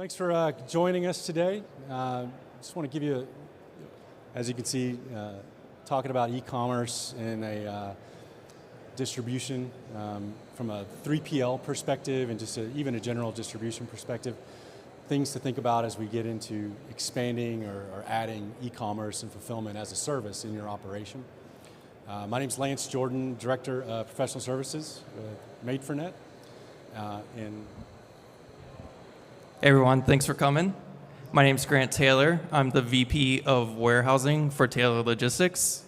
Thanks for joining us today. Just want to give you, as you can see, talking about e-commerce and a distribution from a 3PL perspective and just even a general distribution perspective. Things to think about as we get into expanding or adding e-commerce and fulfillment as a service in your operation. My name's Lance Jordan, Director of Professional Services with Made for Net. Hey everyone, thanks for coming. My name's Grant Taylor. I'm the VP of Warehousing for Taylor Logistics.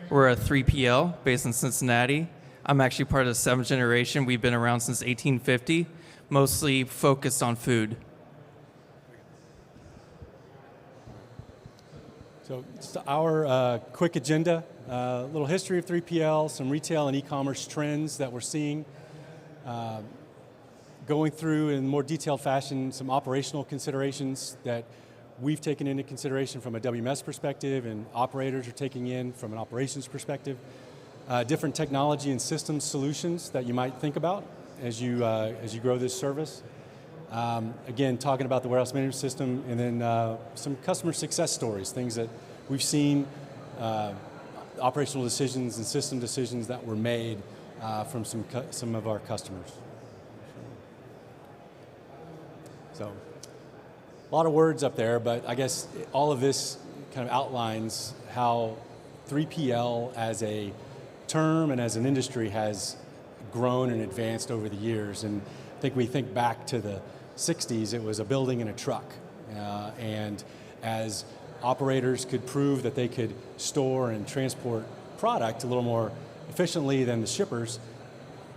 We're a 3PL based in Cincinnati. I'm actually part of the 7th generation. We've been around since 1850, mostly focused on food. So just our quick agenda, a little history of 3PL, some retail and e-commerce trends that we're seeing, going through in more detailed fashion some operational considerations that we've taken into consideration from a WMS perspective and operators are taking in from an operations perspective, different technology and systems solutions that you might think about as you grow this service. Again, talking about the warehouse management system, and then some customer success stories, things that we've seen, operational decisions and system decisions that were made from some of our customers. So, a lot of words up there, but I guess all of this kind of outlines how 3PL as a term and as an industry has grown and advanced over the years. And I think we think back to the 60s, it was a building and a truck. And as operators could prove that they could store and transport product a little more efficiently than the shippers,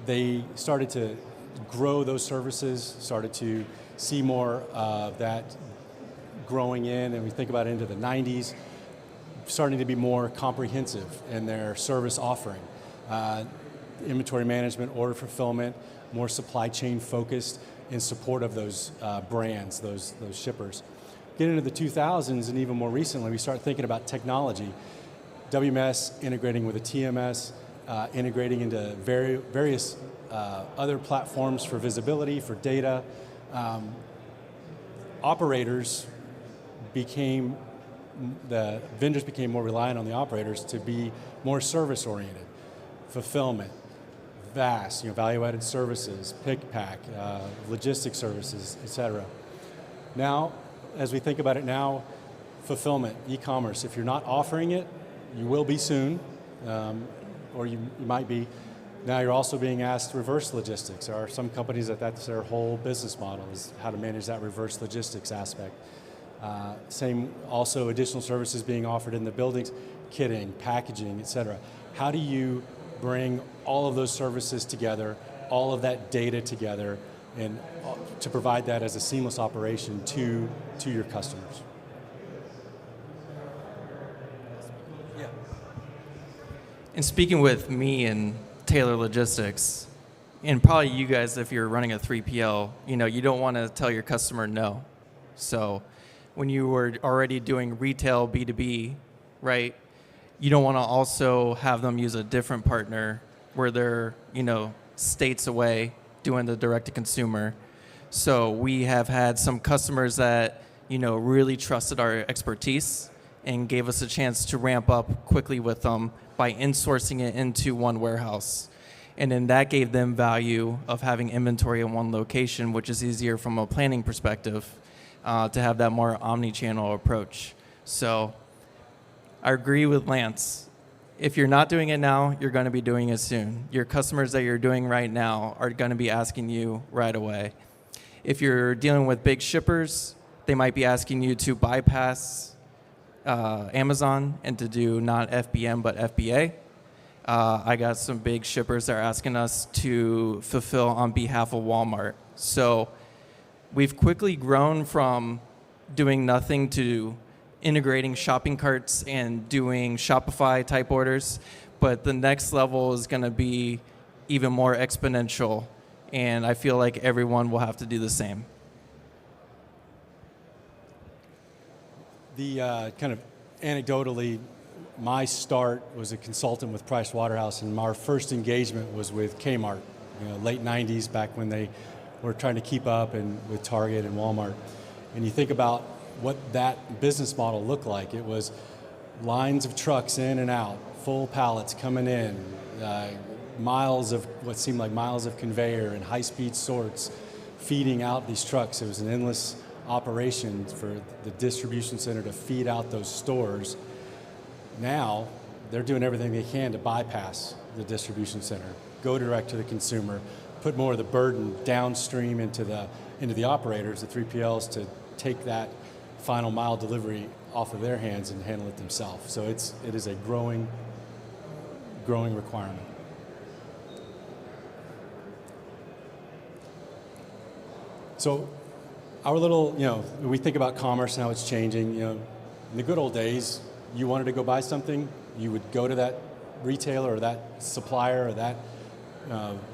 they started to grow those services, started to see more of that growing in, and we think about it into the 90s, starting to be more comprehensive in their service offering. Inventory management, order fulfillment, more supply chain focused in support of those brands, those shippers. Get into the 2000s and even more recently, we start thinking about technology. WMS integrating with a TMS, integrating into various other platforms for visibility, for data. Operators became, the vendors became more reliant on the operators to be more service oriented. Fulfillment, VAS, value-added services, pick, pack, logistics services, et cetera. Now, as we think about it now, fulfillment, e-commerce, if you're not offering it, you will be soon, or you might be. Now you're also being asked reverse logistics. There are some companies that's their whole business model, is how to manage that reverse logistics aspect. Same, also additional services being offered in the buildings, kitting, packaging, et cetera. How do you bring all of those services together, all of that data together, and to provide that as a seamless operation to your customers? Yeah. And speaking with me and Taylor Logistics, and probably you guys, if you're running a 3PL, you don't want to tell your customer no. So when you were already doing retail B2B, right, you don't want to also have them use a different partner where they're, states away doing the direct-to-consumer. So we have had some customers that, really trusted our expertise and gave us a chance to ramp up quickly with them by insourcing it into one warehouse. And then that gave them value of having inventory in one location, which is easier from a planning perspective to have that more omni-channel approach. So I agree with Lance. If you're not doing it now, you're going to be doing it soon. Your customers that you're doing right now are going to be asking you right away. If you're dealing with big shippers, they might be asking you to bypass Amazon and to do not FBM but FBA. I got some big shippers that are asking us to fulfill on behalf of Walmart. So we've quickly grown from doing nothing to integrating shopping carts and doing Shopify type orders, but the next level is going to be even more exponential, and I feel like everyone will have to do the same. The kind of anecdotally, my start was a consultant with Price Waterhouse, and our first engagement was with Kmart, late 90s, back when they were trying to keep up and with Target and Walmart. And you think about what that business model looked like. It was lines of trucks in and out, full pallets coming in, miles of what seemed like miles of conveyor and high-speed sorts feeding out these trucks. It was an endless operation for the distribution center to feed out those stores. Now, they're doing everything they can to bypass the distribution center, go direct to the consumer, put more of the burden downstream into the operators, the 3PLs, to take that final mile delivery off of their hands and handle it themselves. So it is a growing requirement. So our little, we think about commerce and how it's changing. In the good old days, you wanted to go buy something, you would go to that retailer or that supplier or that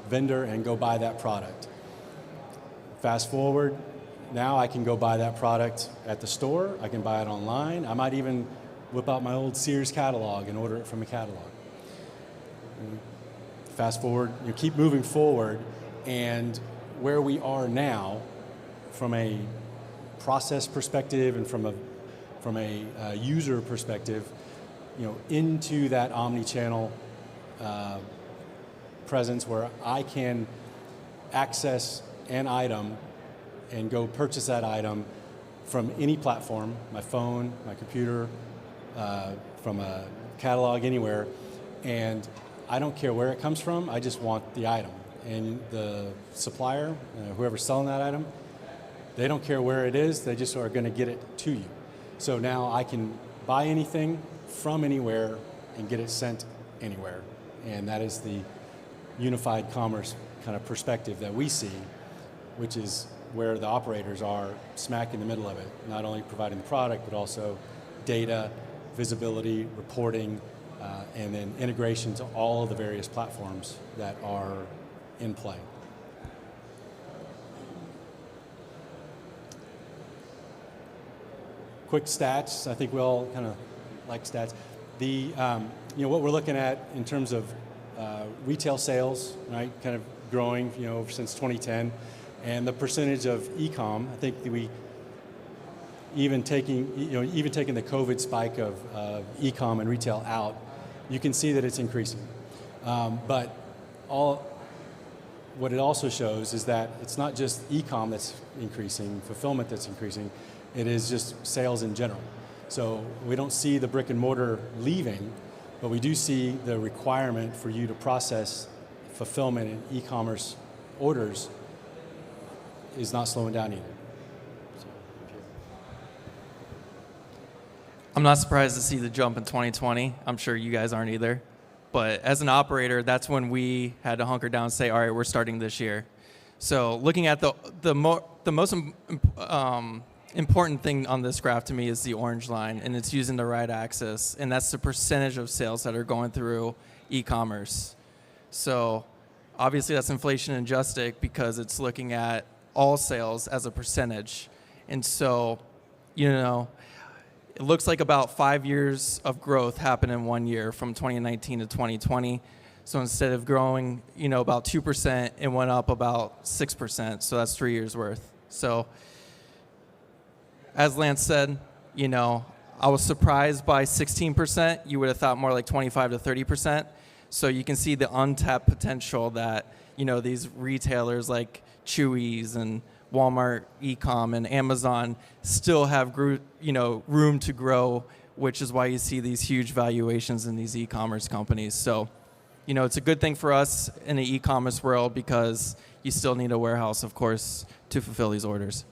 vendor and go buy that product. Fast forward, now I can go buy that product at the store, I can buy it online, I might even whip out my old Sears catalog and order it from a catalog. Fast forward, you keep moving forward, and where we are now, from a process perspective and from a user perspective, into that omni-channel presence where I can access an item and go purchase that item from any platform, my phone, my computer, from a catalog, anywhere, and I don't care where it comes from, I just want the item. And the supplier, whoever's selling that item, they don't care where it is, they just are going to get it to you. So now I can buy anything from anywhere and get it sent anywhere. And that is the unified commerce kind of perspective that we see, which is where the operators are smack in the middle of it, not only providing the product, but also data, visibility, reporting, and then integration to all of the various platforms that are in play. Quick stats. I think we all kind of like stats. What we're looking at in terms of retail sales, right, kind of growing, since 2010, and the percentage of e-com. I think that we even taking the COVID spike of e-com and retail out, you can see that it's increasing. But what it also shows is that it's not just e-com that's increasing, fulfillment that's increasing, it is just sales in general. So we don't see the brick and mortar leaving, but we do see the requirement for you to process fulfillment in e-commerce orders is not slowing down either. I'm not surprised to see the jump in 2020. I'm sure you guys aren't either. But as an operator, that's when we had to hunker down and say, all right, we're starting this year. So looking at the most important thing on this graph to me is the orange line, and it's using the right axis, and that's the percentage of sales that are going through e-commerce. So obviously that's inflation adjusted because it's looking at all sales as a percentage. And so, it looks like about 5 years of growth happened in 1 year from 2019 to 2020. So instead of growing, about 2%, it went up about 6%. So that's 3 years worth. So as Lance said, I was surprised by 16%. You would have thought more like 25 to 30%. So you can see the untapped potential that, these retailers like Chewy's and Walmart e-com and Amazon still have room to grow, which is why you see these huge valuations in these e-commerce companies. So, it's a good thing for us in the e-commerce world because you still need a warehouse, of course, to fulfill these orders.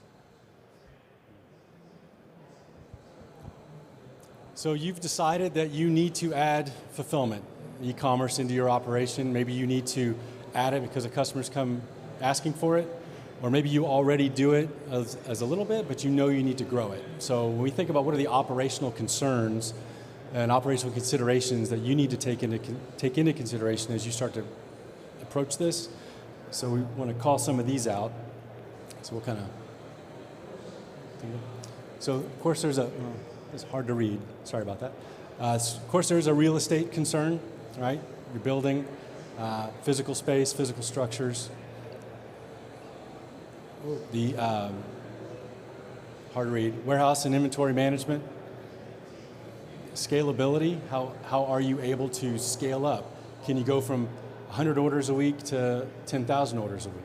So you've decided that you need to add fulfillment, e-commerce into your operation. Maybe you need to add it because the customers come asking for it. Or maybe you already do it as a little bit, but you need to grow it. So when we think about what are the operational concerns and operational considerations that you need to take into consideration as you start to approach this, so we want to call some of these out. So we'll kind of. So of course it's hard to read. Sorry about that. Of course there's a real estate concern, right? You're building physical space, physical structures. The hard to read. Warehouse and inventory management. Scalability, how are you able to scale up? Can you go from 100 orders a week to 10,000 orders a week?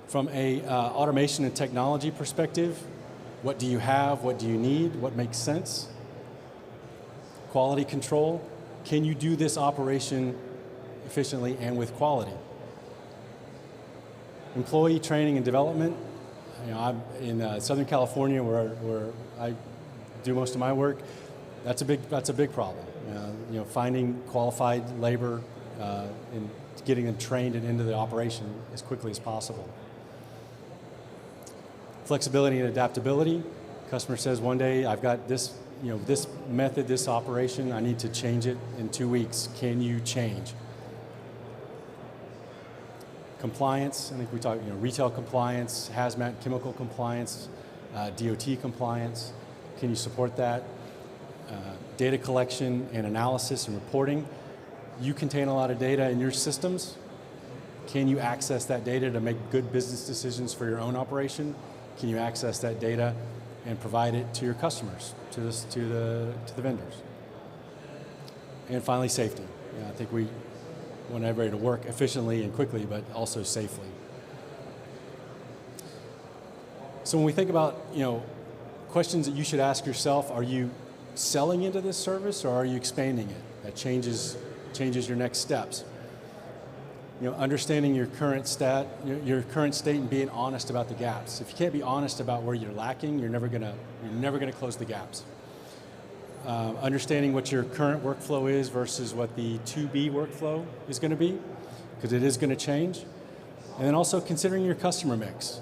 From a automation and technology perspective, what do you have, what do you need, what makes sense? Quality control, can you do this operation efficiently and with quality? Employee training and development, I'm in Southern California where I do most of my work. That's a big problem. Finding qualified labor and getting them trained and into the operation as quickly as possible. Flexibility and adaptability. Customer says one day I've got this, this method, this operation. I need to change it in 2 weeks. Can you change? Compliance. I think we talked, retail compliance, hazmat, chemical compliance, DOT compliance. Can you support that? Data collection and analysis and reporting. You contain a lot of data in your systems. Can you access that data to make good business decisions for your own operation? Can you access that data and provide it to your customers, to the vendors? And finally, safety. I think we want everybody to work efficiently and quickly, but also safely. So when we think about, questions that you should ask yourself, are you selling into this service or are you expanding it? That changes your next steps. Understanding your current state and being honest about the gaps. If you can't be honest about where you're lacking, you're never gonna close the gaps. Understanding what your current workflow is versus what the to-be workflow is gonna be, because it is gonna change. And then also considering your customer mix.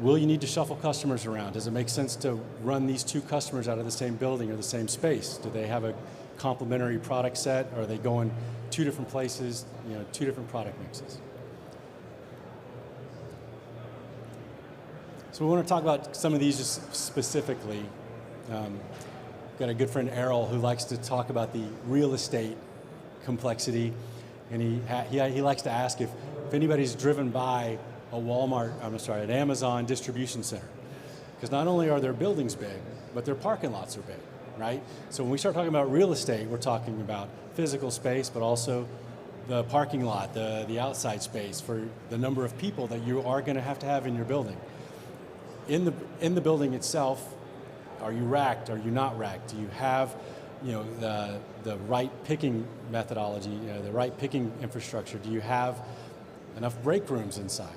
Will you need to shuffle customers around? Does it make sense to run these two customers out of the same building or the same space? Do they have a complementary product set, or are they going two different places, two different product mixes? So we want to talk about some of these just specifically. Got a good friend, Errol, who likes to talk about the real estate complexity, and he likes to ask if anybody's driven by an Amazon distribution center. Because not only are their buildings big, but their parking lots are big, right? So when we start talking about real estate, we're talking about physical space, but also the parking lot, the outside space for the number of people that you are going to have in your building. In the building itself, are you racked? Are you not racked? Do you have the right picking methodology, the right picking infrastructure? Do you have enough break rooms inside?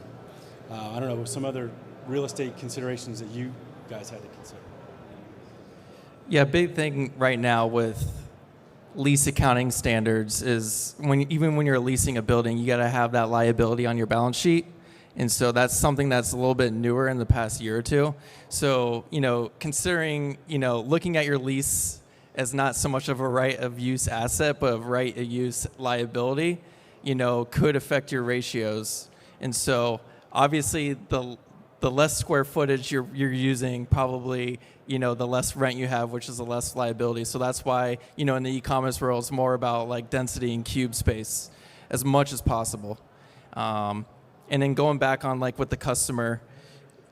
I don't know, some other real estate considerations that you guys had to consider. Yeah, big thing right now with lease accounting standards is even when you're leasing a building, you got to have that liability on your balance sheet. And so that's something that's a little bit newer in the past year or two. So, considering, looking at your lease as not so much of a right of use asset, but a right of use liability, could affect your ratios. And so obviously the less square footage you're using, probably, the less rent you have, which is the less liability. So that's why, in the e-commerce world, it's more about like density and cube space as much as possible. And then going back on like with the customer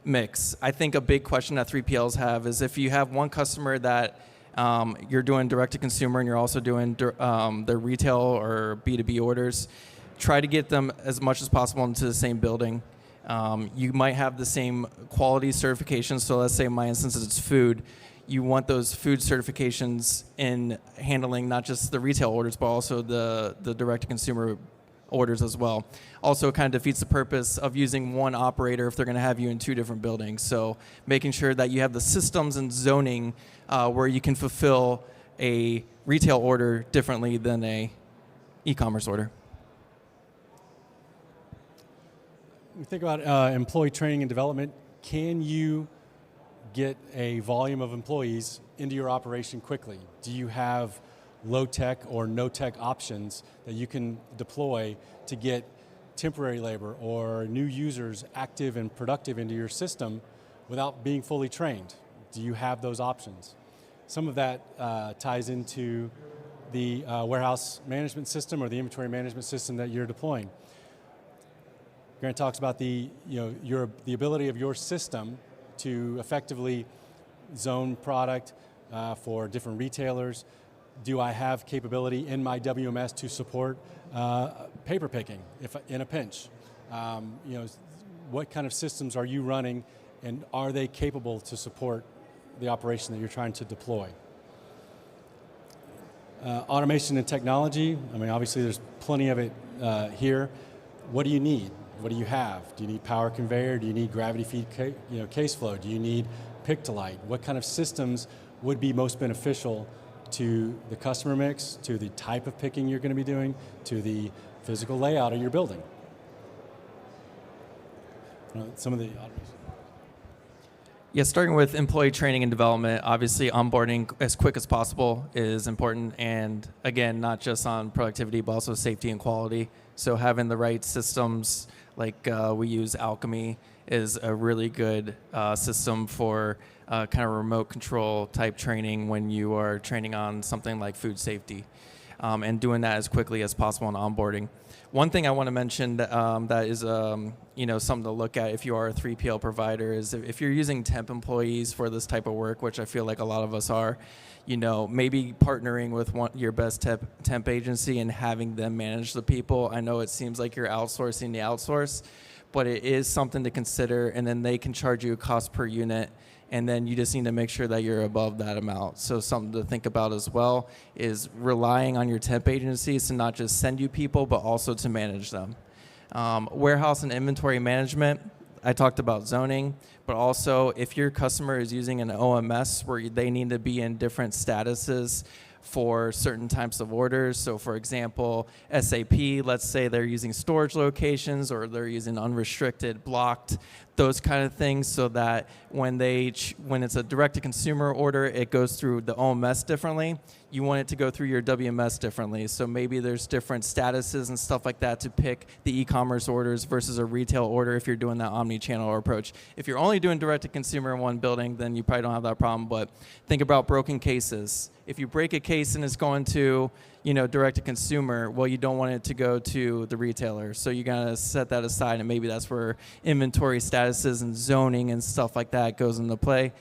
mix, I think a big question that 3PLs have is if you have one customer that you're doing direct to consumer and you're also doing their retail or B2B orders, try to get them as much as possible into the same building. You might have the same quality certifications. So let's say in my instance it's food. You want those food certifications in handling not just the retail orders, but also the direct to consumer orders as well. Also, it kind of defeats the purpose of using one operator if they're going to have you in two different buildings. So making sure that you have the systems and zoning where you can fulfill a retail order differently than a e-commerce order. We think about employee training and development. Can you get a volume of employees into your operation quickly? Do you have low-tech or no-tech options that you can deploy to get temporary labor or new users active and productive into your system without being fully trained? Do you have those options? Some of that ties into the warehouse management system or the inventory management system that you're deploying. Grant talks about the ability of your system to effectively zone product for different retailers. Do I have capability in my WMS to support paper picking if in a pinch? What kind of systems are you running, and are they capable to support the operation that you're trying to deploy? Automation and technology, I mean, obviously there's plenty of it here. What do you need? What do you have? Do you need power conveyor? Do you need gravity feed case flow? Do you need pick-to-light? What kind of systems would be most beneficial to the customer mix, to the type of picking you're going to be doing, to the physical layout of your building? Some of the automation. Yeah, starting with employee training and development, obviously onboarding as quick as possible is important, and again, not just on productivity, but also safety and quality. So having the right systems, like we use Alchemy, is a really good system for kind of remote control type training when you are training on something like food safety, and doing that as quickly as possible in onboarding. One thing I want to mention that is something to look at if you are a 3PL provider is if you're using temp employees for this type of work, which I feel like a lot of us are, maybe partnering with your best temp agency and having them manage the people. I know it seems like you're outsourcing the outsource, but it is something to consider, and then they can charge you a cost per unit, and then you just need to make sure that you're above that amount. So something to think about as well is relying on your temp agencies to not just send you people, but also to manage them. Warehouse and inventory management, I talked about zoning, but also if your customer is using an OMS where they need to be in different statuses for certain types of orders. So for example, SAP, let's say they're using storage locations or they're using unrestricted, blocked, those kind of things, so that when it's a direct-to-consumer order, it goes through the OMS differently. You want it to go through your WMS differently. So maybe there's different statuses and stuff like that to pick the e-commerce orders versus a retail order if you're doing that omni-channel approach. If you're only doing direct-to-consumer in one building, then you probably don't have that problem, but think about broken cases. If you break a case and it's going to direct-to-consumer, well, you don't want it to go to the retailer. So you got to set that aside, and maybe that's where inventory statuses and zoning and stuff like that goes into play.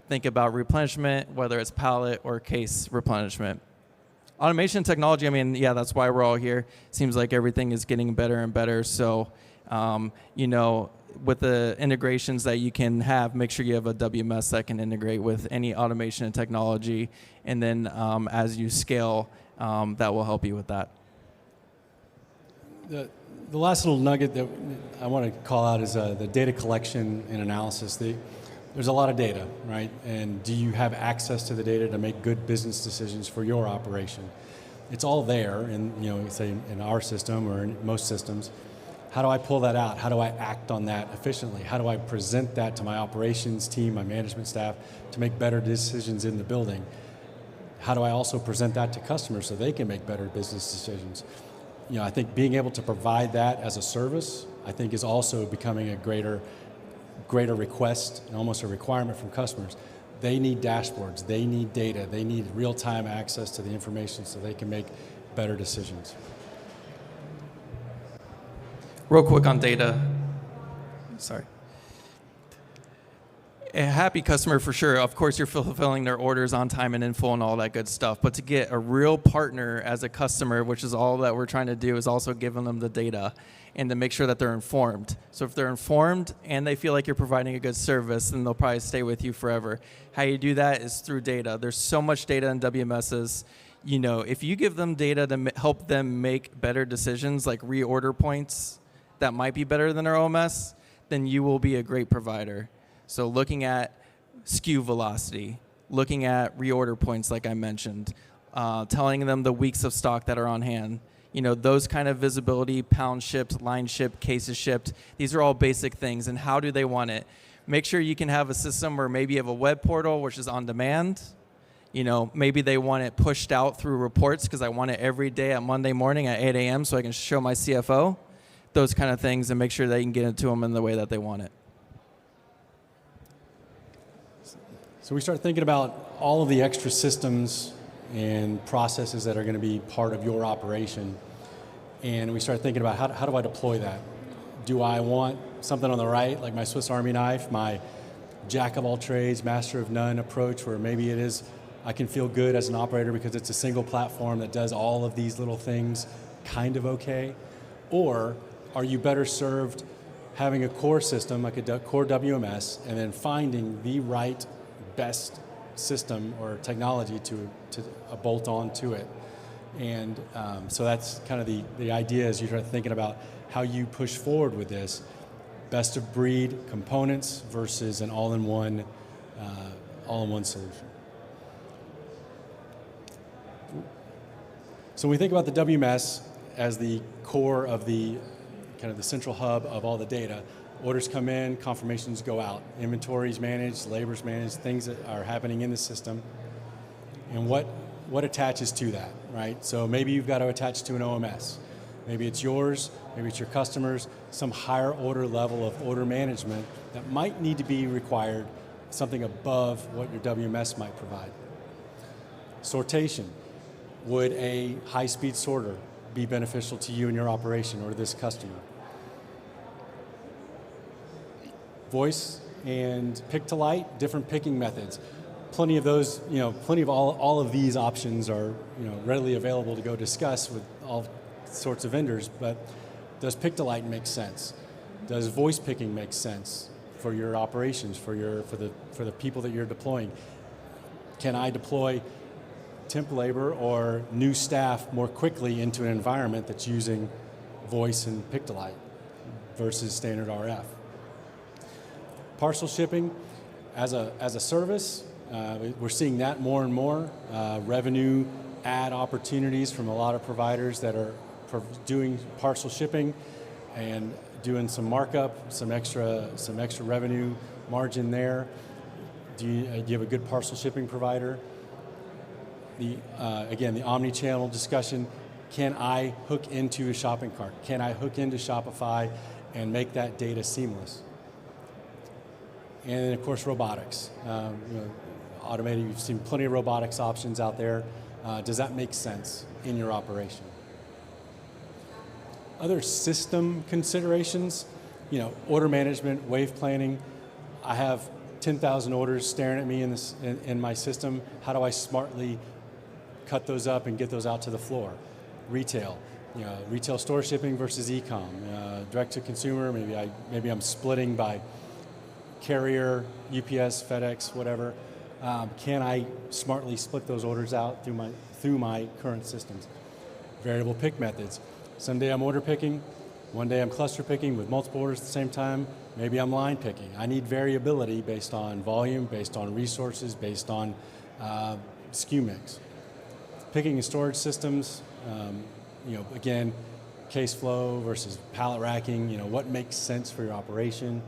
Think about replenishment, whether it's pallet or case replenishment. Automation technology, I mean, yeah, that's why we're all here. Seems like everything is getting better and better. So, with the integrations that you can have, make sure you have a WMS that can integrate with any automation and technology. And then as you scale, that will help you with that. The last little nugget that I want to call out is the data collection and analysis. There's a lot of data, right? And do you have access to the data to make good business decisions for your operation? It's all there, and say in our system or in most systems. How do I pull that out? How do I act on that efficiently? How do I present that to my operations team, my management staff, to make better decisions in the building? How do I also present that to customers so they can make better business decisions? I think being able to provide that as a service, I think, is also becoming a greater request and almost a requirement from customers. They need dashboards, they need data, they need real-time access to the information so they can make better decisions. Real quick on data. Sorry. A happy customer for sure. Of course, you're fulfilling their orders on time and in full and all that good stuff. But to get a real partner as a customer, which is all that we're trying to do, is also giving them the data and to make sure that they're informed. So if they're informed and they feel like you're providing a good service, then they'll probably stay with you forever. How you do that is through data. There's so much data in WMSs. If you give them data to help them make better decisions, like reorder points that might be better than our OMS, then you will be a great provider. So looking at SKU velocity, looking at reorder points like I mentioned, telling them the weeks of stock that are on hand, those kind of visibility, pound shipped, line shipped, cases shipped, these are all basic things. And how do they want it? Make sure you can have a system where maybe you have a web portal, which is on demand. Maybe they want it pushed out through reports because I want it every day at Monday morning at 8 a.m. so I can show my CFO, those kind of things, and make sure they can get it to them in the way that they want it. So we start thinking about all of the extra systems and processes that are going to be part of your operation, and we start thinking about how do I deploy that? Do I want something on the right, like my Swiss Army knife, my jack of all trades, master of none approach, where maybe it is, I can feel good as an operator because it's a single platform that does all of these little things kind of okay? Or are you better served having a core system, like a core WMS, and then finding the right best system or technology to bolt on to it? And so that's kind of the idea as you start thinking about how you push forward with this. Best of breed components versus an all-in-one solution. So when we think about the WMS as the core of the kind of the central hub of all the data, orders come in, confirmations go out, inventories managed, labor's managed, things that are happening in the system, and what attaches to that, right? So maybe you've got to attach to an OMS. Maybe it's yours, maybe it's your customers, some higher order level of order management that might need to be required, something above what your WMS might provide. Sortation. Would a high-speed sorter be beneficial to you and your operation or to this customer? Voice and pick to light, different picking methods. Plenty of those, plenty of all of these options are, readily available to go discuss with all sorts of vendors, but does pick to light make sense? Does voice picking make sense for your operations, for the people that you're deploying? Can I deploy temp labor or new staff more quickly into an environment that's using voice and pick to light versus standard RF? Parcel shipping as a service, we're seeing that more and more. Revenue add opportunities from a lot of providers that are doing parcel shipping and doing some markup, some extra revenue margin there. Do you have a good parcel shipping provider? Again, the omni-channel discussion. Can I hook into a shopping cart? Can I hook into Shopify and make that data seamless? And then, of course, robotics. Automated, you've seen plenty of robotics options out there. Does that make sense in your operation? Other system considerations, order management, wave planning. I have 10,000 orders staring at me in my system. How do I smartly cut those up and get those out to the floor? Retail, retail store shipping versus e-com, direct to consumer. Maybe I'm splitting by carrier, UPS, FedEx, whatever. Can I smartly split those orders out through my current systems? Variable pick methods. Some day I'm order picking, one day I'm cluster picking with multiple orders at the same time. Maybe I'm line picking. I need variability based on volume, based on resources, based on SKU mix. Picking and storage systems, again, case flow versus pallet racking. What makes sense for your operation?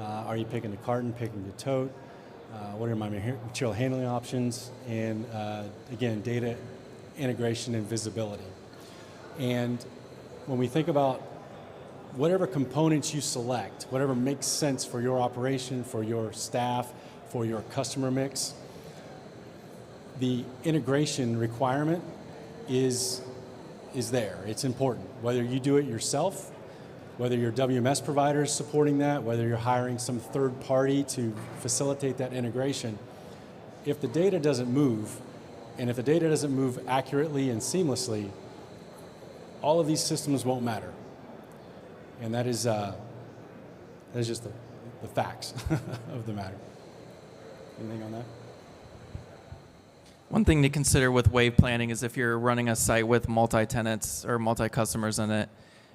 Are you picking the carton, picking the tote? What are my material handling options? And again, data integration and visibility. And when we think about whatever components you select, whatever makes sense for your operation, for your staff, for your customer mix, the integration requirement is there. It's important. Whether you do it yourself, whether your WMS provider is supporting that, whether you're hiring some third party to facilitate that integration, if the data doesn't move, and if the data doesn't move accurately and seamlessly, all of these systems won't matter. And that is just the facts of the matter. Anything on that? One thing to consider with wave planning is if you're running a site with multi-tenants or multi-customers in it,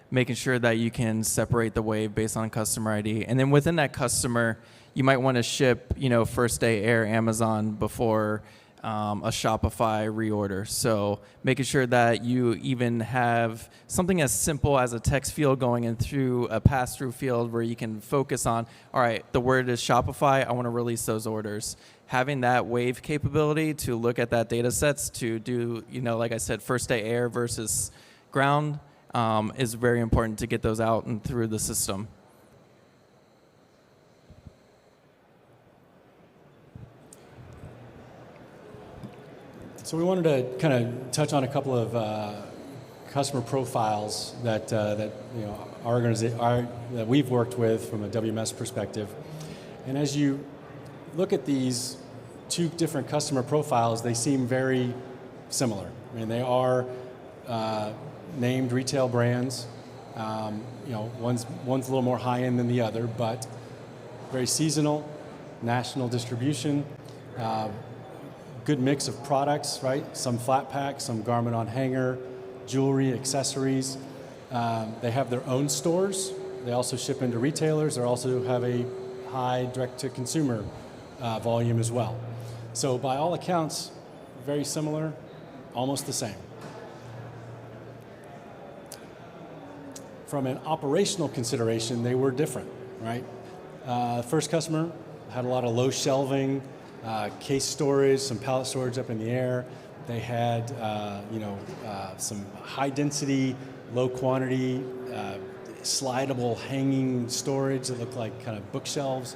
making sure that you can separate the wave based on customer ID. And then within that customer, you might want to ship, first day air Amazon before a Shopify reorder. So making sure that you even have something as simple as a text field going in through a pass-through field where you can focus on, all right, the word is Shopify, I want to release those orders. Having that wave capability to look at that data sets to do, like I said, first day air versus ground is very important to get those out and through the system. So we wanted to kind of touch on a couple of customer profiles that you know that we've worked with from a WMS perspective. And as you look at these two different customer profiles, they seem very similar. I mean, they are named retail brands. You know, one's a little more high end than the other, but very seasonal, national distribution, good mix of products, right? Some flat pack, some garment on hanger, jewelry, accessories. They have their own stores. They also ship into retailers. They also have a high direct-to-consumer volume as well. So by all accounts, very similar, almost the same. From an operational consideration, they were different, right? First customer had a lot of low shelving, case storage, some pallet storage up in the air. They had, some high density, low quantity, slidable hanging storage that looked like kind of bookshelves.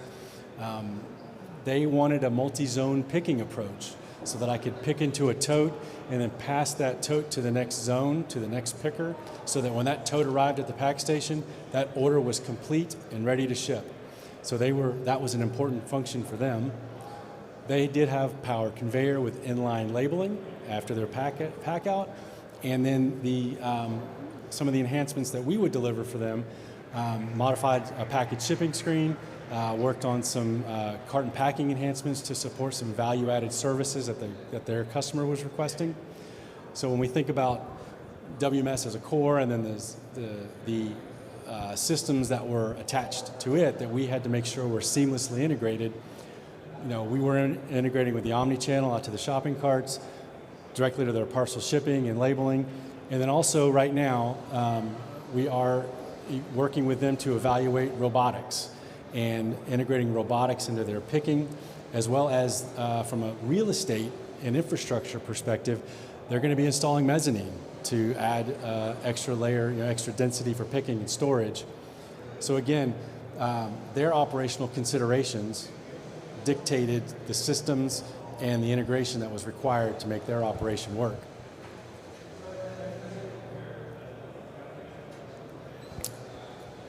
They wanted a multi-zone picking approach so that I could pick into a tote and then pass that tote to the next zone, to the next picker, so that when that tote arrived at the pack station, that order was complete and ready to ship. So that was an important function for them. They did have power conveyor with inline labeling after their pack out, and then some of the enhancements that we would deliver for them, modified a package shipping screen, worked on some carton packing enhancements to support some value-added services that their customer was requesting. So when we think about WMS as a core, and then there's the systems that were attached to it that we had to make sure were seamlessly integrated. You know, we were integrating with the omni-channel out to the shopping carts, directly to their parcel shipping and labeling, and then also right now we are working with them to evaluate robotics and integrating robotics into their picking, as well as from a real estate and infrastructure perspective, they're going to be installing mezzanine to add extra layer, extra density for picking and storage. So again, their operational considerations dictated the systems and the integration that was required to make their operation work.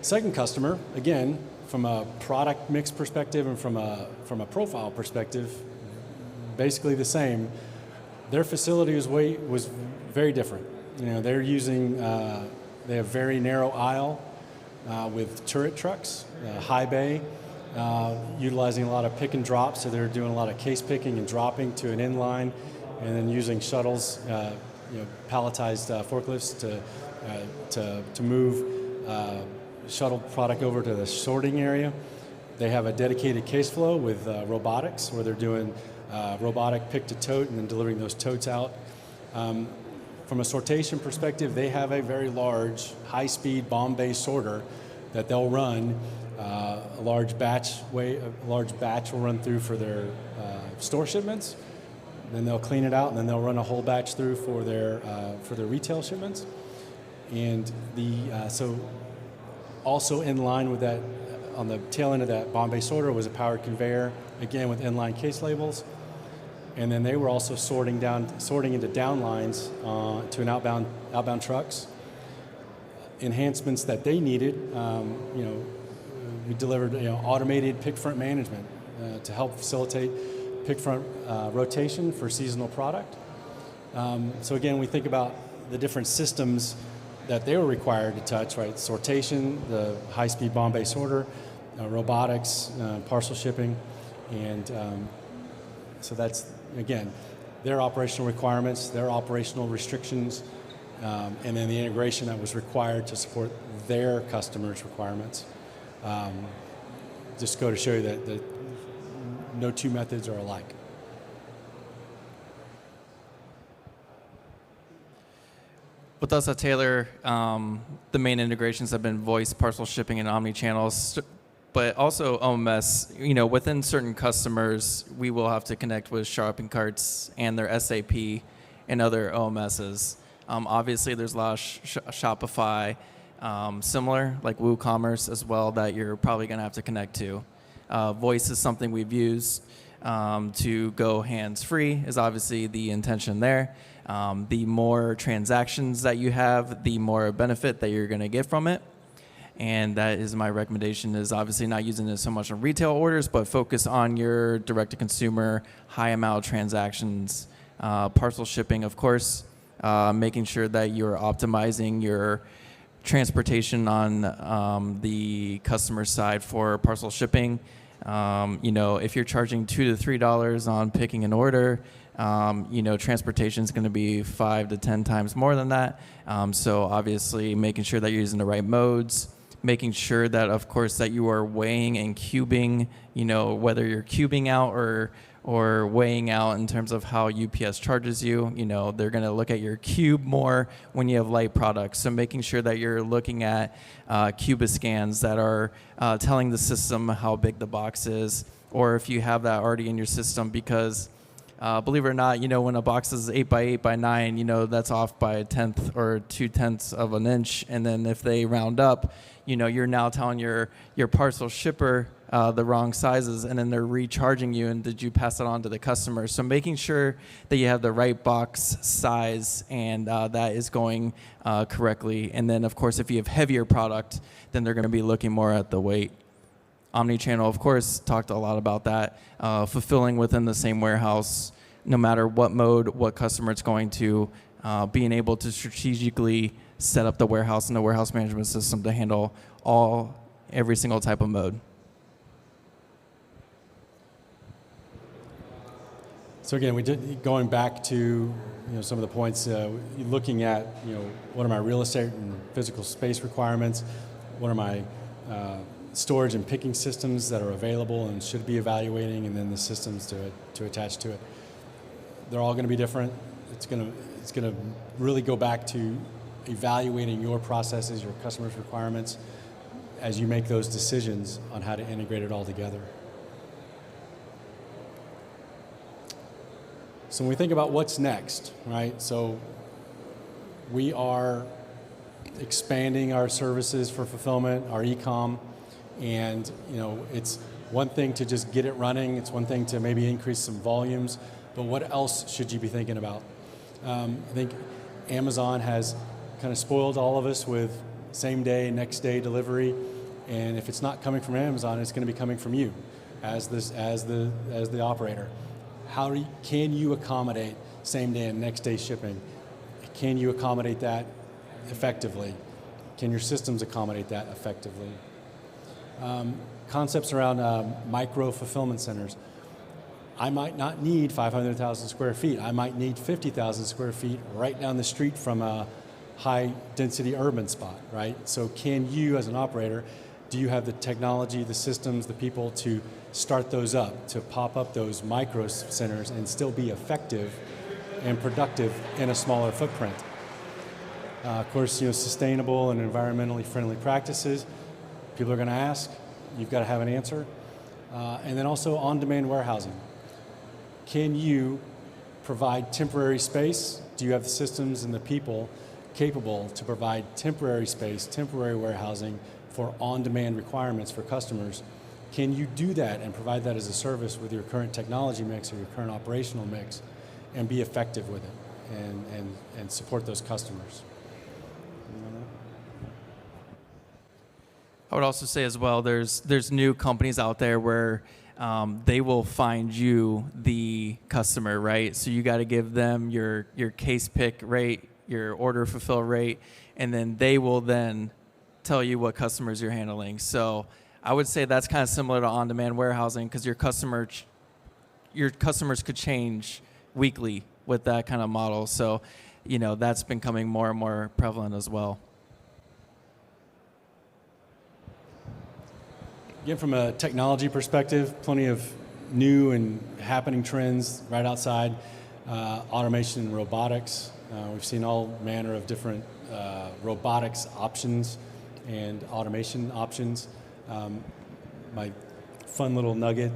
Second customer, again, from a product mix perspective and from a profile perspective, basically the same. Their facility was very different. You know, they're using they have very narrow aisle with turret trucks, high bay, utilizing a lot of pick and drop. So they're doing a lot of case picking and dropping to an inline, and then using shuttles, palletized forklifts to move shuttle product over to the sorting area. They have a dedicated case flow with robotics, where they're doing robotic pick to tote and then delivering those totes out. From a sortation perspective, they have a very large, high-speed Bombay sorter that they'll run. A large batch will run through for their store shipments. Then they'll clean it out, and then they'll run a whole batch through for their retail shipments. And so also in line with that, on the tail end of that Bombay sorter was a powered conveyor, again with inline case labels. And then they were also sorting into downlines to an outbound trucks. Enhancements that they needed, we delivered automated pick front management to help facilitate pick front rotation for seasonal product. So again, we think about the different systems that they were required to touch, right? Sortation, the high-speed Bombay sorter, robotics, parcel shipping, and so that's, again, their operational requirements, their operational restrictions, and then the integration that was required to support their customers' requirements. Just go to show you that no two methods are alike. With us at Taylor, the main integrations have been voice, parcel shipping, and omni-channels. But also OMS, within certain customers, we will have to connect with shopping carts and their SAP and other OMSs. Obviously, there's a lot of Shopify, similar, like WooCommerce as well, that you're probably going to have to connect to. Voice is something we've used to go hands-free, is obviously the intention there. The more transactions that you have, the more benefit that you're going to get from it. And that is my recommendation, is obviously not using it so much on retail orders, but focus on your direct-to-consumer, high amount of transactions, parcel shipping, of course, making sure that you're optimizing your transportation on the customer side for parcel shipping. If you're charging $2 to $3 on picking an order, transportation is going to be 5 to 10 times more than that. So obviously making sure that you're using the right modes, making sure that, of course, that you are weighing and cubing, whether you're cubing out or weighing out in terms of how UPS charges you. They're going to look at your cube more when you have light products. So making sure that you're looking at Cubiscans that are telling the system how big the box is, or if you have that already in your system, because believe it or not, when a box is 8 by 8 by 9, that's off by 1/10 or 2/10 of an inch. And then if they round up, you're now telling your parcel shipper the wrong sizes, and then they're recharging you, and did you pass it on to the customer? So making sure that you have the right box size and that is going correctly. And then, of course, if you have heavier product, then they're going to be looking more at the weight. Omnichannel, of course, talked a lot about that. Fulfilling within the same warehouse, no matter what mode, what customer it's going to, being able to strategically set up the warehouse and the warehouse management system to handle every single type of mode. So again, going back to some of the points, looking at what are my real estate and physical space requirements, what are my storage and picking systems that are available and should be evaluating, and then the systems to attach to it. They're all going to be different. It's going to really go back to evaluating your processes, your customers' requirements, as you make those decisions on how to integrate it all together. So when we think about what's next, right? So we are expanding our services for fulfillment, our e-com, and it's one thing to just get it running. It's one thing to maybe increase some volumes, but what else should you be thinking about? I think Amazon has kind of spoiled all of us with same day, next day delivery, and if it's not coming from Amazon, it's going to be coming from you as the operator. Can you accommodate same day and next day shipping? Can you accommodate that effectively? Can your systems accommodate that effectively? Concepts around micro fulfillment centers. I might not need 500,000 square feet. I might need 50,000 square feet right down the street from a high density urban spot, right? So can you, as an operator, do you have the technology, the systems, the people to start those up, to pop up those micro centers and still be effective and productive in a smaller footprint? Of course, sustainable and environmentally friendly practices. People are going to ask. You've got to have an answer. And then also on-demand warehousing. Can you provide temporary space? Do you have the systems and the people capable to provide temporary space, temporary warehousing for on-demand requirements for customers? Can you do that and provide that as a service with your current technology mix or your current operational mix and be effective with it and support those customers? I would also say as well, there's new companies out there where they will find you the customer, right? So you got to give them your case pick rate, your order fulfill rate, and then they will then tell you what customers you're handling. So I would say that's kind of similar to on-demand warehousing, because your customers could change weekly with that kind of model. So, that's becoming more and more prevalent as well. Again, from a technology perspective, plenty of new and happening trends right outside. Automation and robotics. We've seen all manner of different robotics options and automation options. My fun little nugget,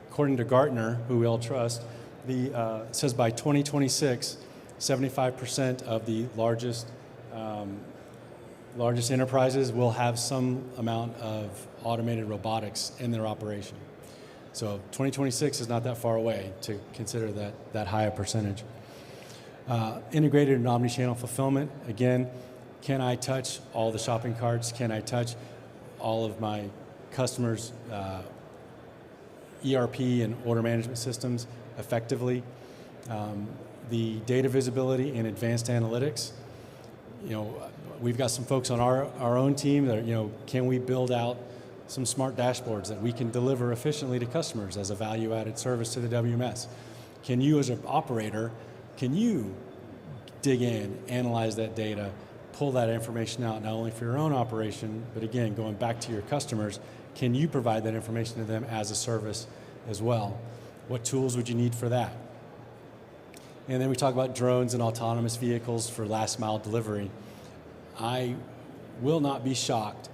according to Gartner, who we all trust, it says by 2026, 75% of the largest enterprises will have some amount of automated robotics in their operation. So 2026 is not that far away to consider that high a percentage. Integrated and omni-channel fulfillment, again, can I touch all the shopping carts? Can I touch all of my customers' ERP and order management systems effectively? The data visibility and advanced analytics. We've got some folks on our own team that can we build out some smart dashboards that we can deliver efficiently to customers as a value-added service to the WMS? Can you, as an operator, can you dig in, analyze that data, pull that information out not only for your own operation, but again, going back to your customers, can you provide that information to them as a service as well? What tools would you need for that? And then we talk about drones and autonomous vehicles for last mile delivery. I will not be shocked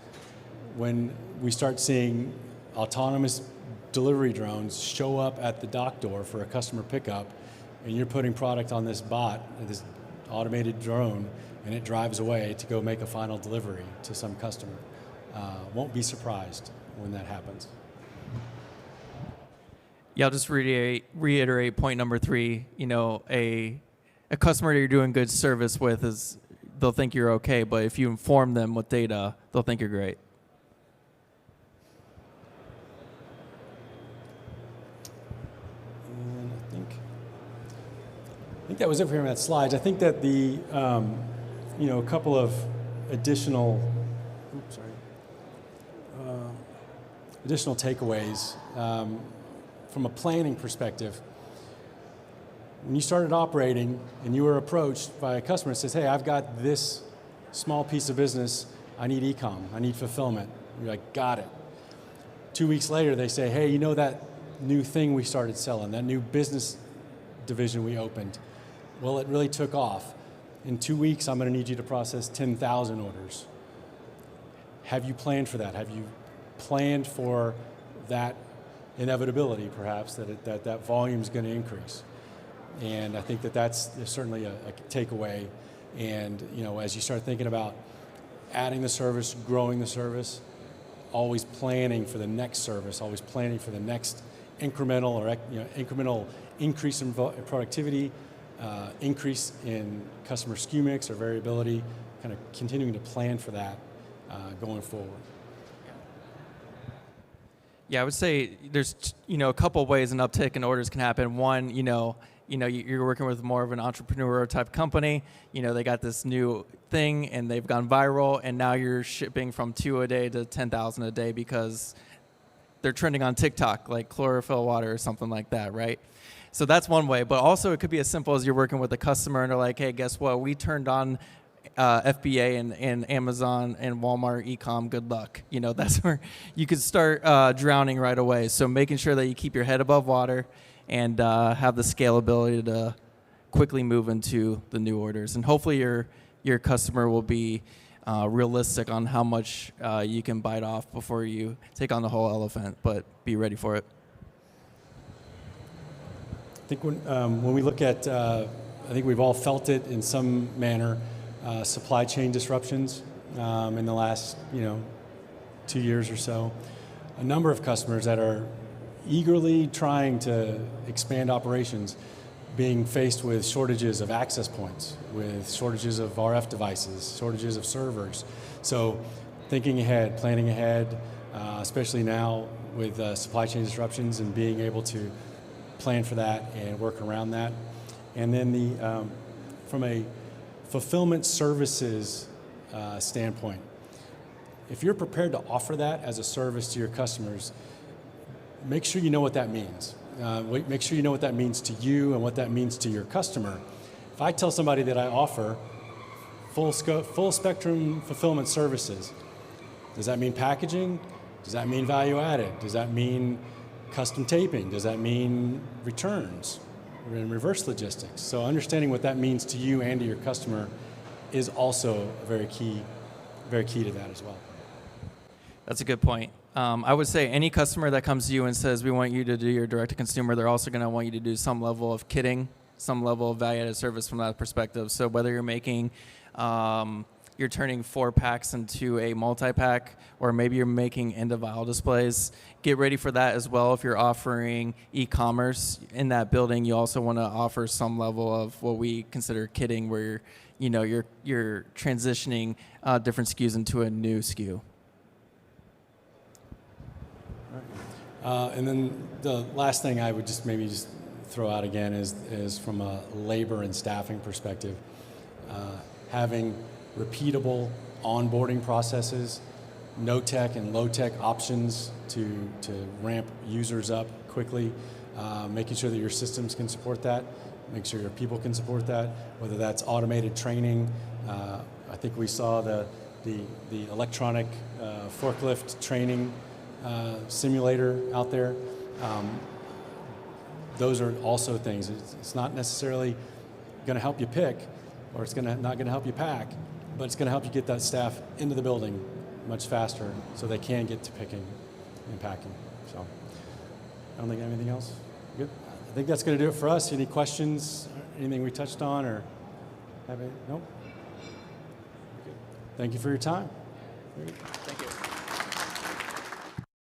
when we start seeing autonomous delivery drones show up at the dock door for a customer pickup, and you're putting product on this bot, this automated drone, and it drives away to go make a final delivery to some customer. Won't be surprised when that happens. Yeah, I'll just reiterate point number 3. A customer that you're doing good service with they'll think you're okay, but if you inform them with data, they'll think you're great. And I think that was it for that slides. I think that the a couple of additional takeaways from a planning perspective. When you started operating and you were approached by a customer that says, hey, I've got this small piece of business, I need e-com, I need fulfillment. You're like, got it. 2 weeks later, they say, hey, that new thing we started selling, that new business division we opened, well, it really took off. In 2 weeks, I'm going to need you to process 10,000 orders. Have you planned for that? Have you planned for that inevitability, perhaps, that volume is going to increase? And I think that's certainly a takeaway. And as you start thinking about adding the service, growing the service, always planning for the next service, always planning for the next incremental increase in productivity, increase in customer SKU mix or variability, kind of continuing to plan for that going forward. Yeah, I would say there's a couple of ways an uptick in orders can happen. One, you're working with more of an entrepreneur type company. They got this new thing and they've gone viral, and now you're shipping from 2 a day to 10,000 a day because they're trending on TikTok, like chlorophyll water or something like that, right? So that's one way. But also it could be as simple as you're working with a customer and they're like, hey, guess what? We turned on FBA and Amazon and Walmart e-com, good luck. That's where you could start drowning right away. So making sure that you keep your head above water and have the scalability to quickly move into the new orders. And hopefully your customer will be realistic on how much you can bite off before you take on the whole elephant, but be ready for it. I think when we look at, I think we've all felt it in some manner, supply chain disruptions in the last 2 years or so. A number of customers that are eagerly trying to expand operations, being faced with shortages of access points, with shortages of RF devices, shortages of servers. So thinking ahead, planning ahead, especially now with supply chain disruptions and being able to plan for that and work around that. And then from a fulfillment services standpoint, if you're prepared to offer that as a service to your customers, make sure you know what that means. Make sure you know what that means to you and what that means to your customer. If I tell somebody that I offer full spectrum fulfillment services, does that mean packaging? Does that mean value added? Does that mean custom taping? Does that mean returns and reverse logistics? So understanding what that means to you and to your customer is also very key to that as well. That's a good point. I would say any customer that comes to you and says, we want you to do your direct-to-consumer, they're also going to want you to do some level of kitting, some level of value-added service from that perspective. So whether you're making your you're turning 4 packs into a multi-pack, or maybe you're making end-of-aisle displays. Get ready for that as well. If you're offering e-commerce in that building, you also want to offer some level of what we consider kitting, where you're transitioning different SKUs into a new SKU. And then the last thing I would just throw out again is from a labor and staffing perspective, having repeatable onboarding processes, no-tech and low-tech options to ramp users up quickly, making sure that your systems can support that, make sure your people can support that, whether that's automated training. I think we saw the electronic forklift training simulator out there. Those are also things. It's not necessarily going to help you pick, or it's not going to help you pack, but it's going to help you get that staff into the building much faster so they can get to picking and packing. So I don't think anything else. Good. I think that's going to do it for us. Any questions? Anything we touched on, or have any? Nope. Good. Thank you for your time.